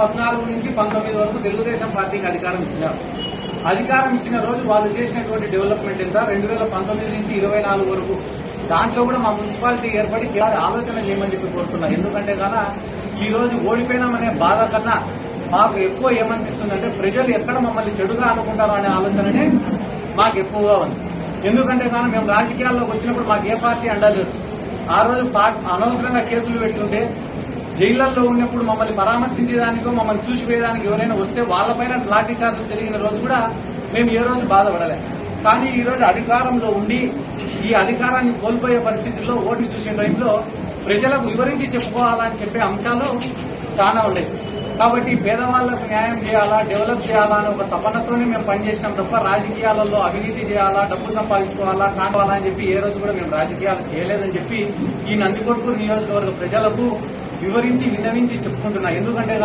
2014 నుంచి 19 వరకు తెలుగుదేశం పార్టీకి అధికారం ఇచ్చినారు. అధికారం ఇచ్చిన రోజు వాళ్ళు చేసినటువంటి డెవలప్మెంట్ ఎంత 2019 నుంచి 24 వరకు దాంట్లో కూడా మా మున్సిపాలిటీ ఏర్పడి ఆలోచన చేయమని చెప్పి కోరుతున్నా. ఎందుకంటే గానా ఈ రోజు ఓడిపోయినామనే బాధ కన్నా మాకు ఎక్కువ ఏమనిపిస్తుందంటే ప్రజలు ఎక్కడ మమ్మల్ని చెడుగా అనుకుంటారో అనే ఆలోచననే మాకు ఎక్కువగా ఉంది. ఎందుకంటే కానీ మేము రాజకీయాల్లోకి వచ్చినప్పుడు మాకు ఏ పార్టీ అండలేదు. ఆ రోజు అనవసరంగా కేసులు పెట్టుంటే జైళ్లలో ఉన్నప్పుడు మమ్మల్ని పరామర్శించేదానికో మమ్మల్ని చూసిపోయేదానికి ఎవరైనా వస్తే వాళ్ళపైన లాఠీ చార్జీలు జరిగిన రోజు కూడా మేము ఏ రోజు బాధపడలే. కానీ ఈ రోజు అధికారంలో ఉండి ఈ అధికారాన్ని కోల్పోయే పరిస్థితుల్లో ఓటు చూసిన టైంలో ప్రజలకు వివరించి చెప్పుకోవాలని చెప్పే అంశాలు చాలా ఉండేవి. కాబట్టి పేదవాళ్లకు న్యాయం చేయాలా, డెవలప్ చేయాలా అనే ఒక తపనతోనే మేము పనిచేసినాం తప్ప రాజకీయాలలో అవినీతి చేయాలా, డబ్బు సంపాదించుకోవాలా, కావాలా అని చెప్పి ఏ రోజు కూడా మేము రాజకీయాలు చేయలేదని చెప్పి ఈ నందికొట్కూరు నియోజకవర్గ ప్రజలకు వివరించి విన్నవించి చెప్పుకుంటున్నా. ఎందుకంటే